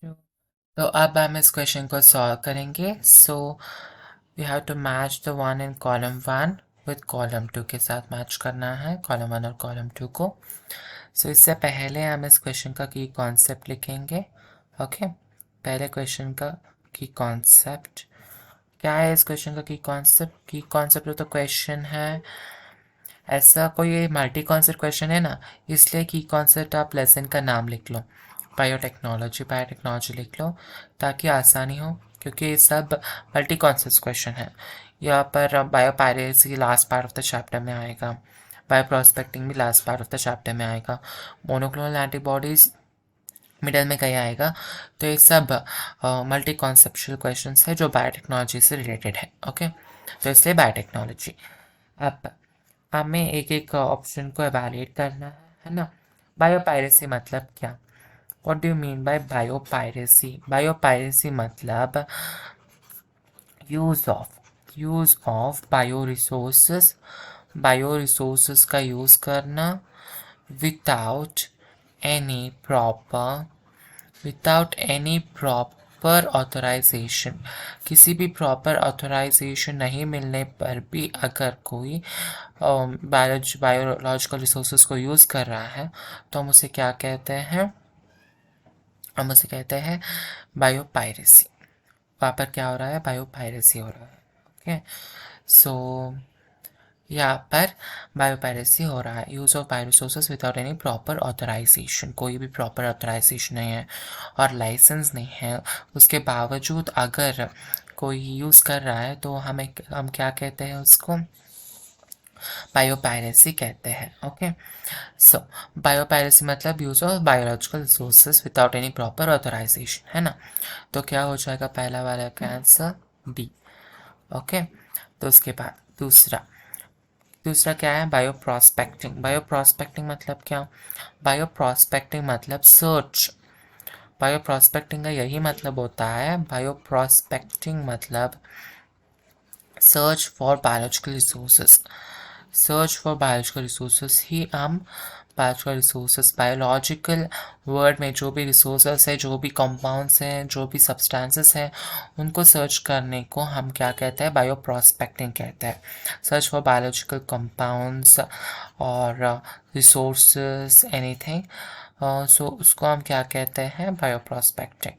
तो अब हम इस क्वेश्चन को सॉल्व करेंगे। So we have to match the one in column one with column two के साथ मैच करना है, कॉलम वन और कॉलम टू को। सो इससे पहले हम इस क्वेश्चन का की कॉन्सेप्ट लिखेंगे। ओके, पहले क्वेश्चन का की कॉन्सेप्ट क्या है? इस क्वेश्चन का की कॉन्सेप्ट तो क्वेश्चन है, ऐसा कोई मल्टी कॉन्सेप्ट क्वेश्चन है ना, इसलिए की कॉन्सेप्ट आप लेसन का नाम लिख लो, बायोटेक्नोलॉजी लिख लो ताकि आसानी हो, क्योंकि ये सब मल्टी कॉन्सेप्ट क्वेश्चन है। यहाँ पर bio piracy last part of the chapter में आएगा, बायो प्रोस्पेक्टिंग भी last part of the chapter में आएगा, मोनोक्लोनल एंटीबॉडीज मिडल में कहीं आएगा। तो ये सब मल्टी कॉन्सेप्चुअल क्वेश्चन है जो बायोटेक्नोलॉजी से रिलेटेड है। ओके, तो इसलिए बायोटेक्नोलॉजी। अब हमें एक एक ऑप्शन को एवेल्युएट करना है ना। बायोपायरेसी मतलब क्या? What do you mean by biopiracy? Biopiracy मतलब यूज ऑफ बायो रिसोर्सेस का यूज करना विदाउट एनी प्रॉपर ऑथराइजेशन। किसी भी प्रॉपर ऑथराइजेशन नहीं मिलने पर भी अगर कोई बायोलॉजिकल रिसोर्सेज को यूज़ कर रहा है तो हम उसे क्या कहते हैं? हम उसे कहते हैं बायोपायरेसी। वहाँ पर क्या हो रहा है? बायोपायरेसी हो रहा है। ओके, सो यहाँ पर बायोपायरेसी हो रहा है, use of bioresources without any proper authorization. कोई भी प्रॉपर ऑथराइजेशन नहीं है और लाइसेंस नहीं है, उसके बावजूद अगर कोई यूज़ कर रहा है तो हम क्या कहते हैं उसको? बायोपायरेसी कहते हैं। ओके, सो बायोपायरेसी मतलब use of biological resources without any proper authorisation, है ना। तो क्या हो जाएगा पहला वाला का आंसर? डी। ओके, तो उसके बाद दूसरा क्या है? बायो प्रोस्पेक्टिंग मतलब क्या? बायो प्रोस्पेक्टिंग मतलब सर्च। बायो प्रोस्पेक्टिंग का यही मतलब होता है, बायो प्रोस्पेक्टिंग मतलब सर्च फॉर बायोलॉजिकल रिसोर्सेज ही हम बायोलॉजिकल वर्ड में जो भी रिसोर्सेस है, जो भी कंपाउंड्स हैं, जो भी सब्सटेंसेस हैं, उनको सर्च करने को हम क्या कहते हैं? बायो प्रोस्पेक्टिंग कहते हैं। सर्च फॉर बायोलॉजिकल कंपाउंड्स और रिसोर्सेज एनीथिंग, सो उसको हम क्या कहते हैं? Bio prospecting.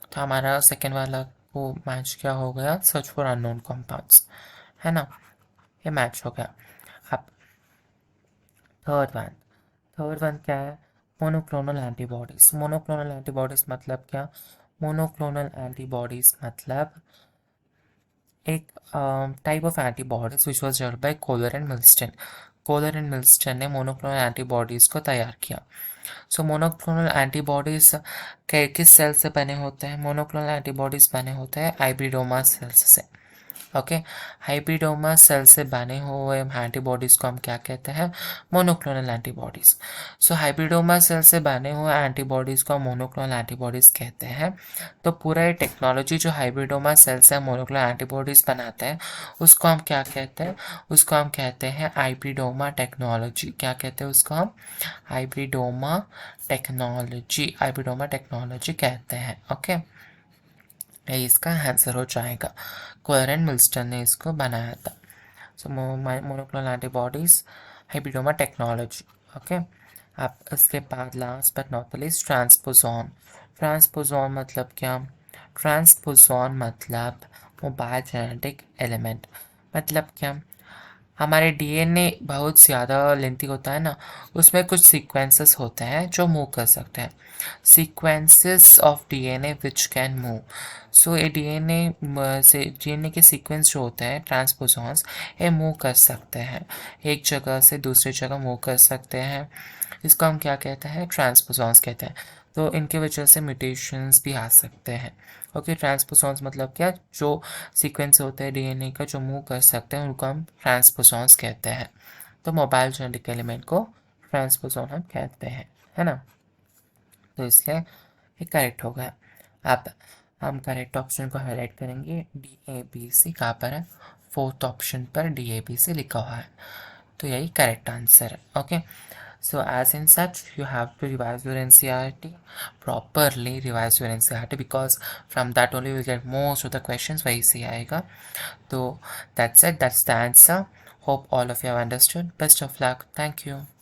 तो हमारा सेकेंड वाला वो मैच क्या हो गया? सर्च फॉर अननोन कंपाउंड्स, है ना, ये मैच हो गया। अब थर्ड वन क्या है? मोनोक्लोनल एंटीबॉडीज मतलब क्या? मोनोक्लोनल एंटीबॉडीज मतलब एक type of antibodies which was developed by Kohler and Milstein ने मोनोक्लोनल एंटीबॉडीज को तैयार किया। सो मोनोक्लोनल एंटीबॉडीज किस सेल से बने होते हैं? मोनोक्लोनल एंटीबॉडीज बने होते हैं हाइब्रिडोमा सेल्स से। ओके, हाइब्रिडोमा सेल से बने हुए एंटीबॉडीज को हम क्या कहते हैं? Monoclonal antibodies. So hybridoma cell से बने हुए एंटीबॉडीज को मोनोक्लोनल एंटीबॉडीज कहते हैं। तो पूरा ये टेक्नोलॉजी जो हाइब्रिडोमा सेल से मोनोक्लोनल एंटीबॉडीज बनाते हैं, उसको हम क्या कहते हैं? उसको हम कहते हैं हाइब्रिडोमा टेक्नोलॉजी। क्या कहते हैं उसको हम? हाइब्रिडोमा टेक्नोलॉजी कहते हैं। ओके, ये इसका आंसर हो जाएगा। कोलर एंड मिल्स्टन ने इसको बनाया था। So monoclonal antibodies, hybridoma technology. Okay, अब इसके बाद last but not the least transposon मतलब क्या? ट्रांसपोजॉन मतलब मोबाइल जेनेटिक एलिमेंट। मतलब क्या? हमारे डीएनए बहुत ज़्यादा लेंथी होता है ना, उसमें कुछ सीक्वेंसेस होते हैं जो मूव कर सकते हैं। Sequences of DNA which can move. So ये डीएनए के सीक्वेंस जो होते हैं ट्रांसपोसॉन्स, ये मूव कर सकते हैं, एक जगह से दूसरी जगह मूव कर सकते हैं। इसको हम क्या कहते हैं? ट्रांसपोसॉन्स कहते हैं। तो इनकी वजह से म्यूटेशंस भी आ सकते हैं। ओके, ट्रांसपोसॉन्स मतलब क्या? जो सीक्वेंस होते हैं डीएनए का जो मूव कर सकते हैं उनको हम ट्रांसपोसॉन्स कहते हैं। तो मोबाइल जेनेटिक एलिमेंट को ट्रांसपोसॉन हम कहते हैं, है ना। तो इसलिए ये करेक्ट हो गया। अब हम करेक्ट ऑप्शन को हाईलाइट करेंगे। डी ए बी सी कहाँ पर है? फोर्थ ऑप्शन पर डी ए बी सी लिखा हुआ है, तो यही करेक्ट आंसर है। Okay, So as in such, you have to revise your NCERT, properly revise your NCERT, because from that only you will get most of the questions वही से आएगा. So that's it, that's the answer. Hope all of you have understood. Best of luck. Thank you.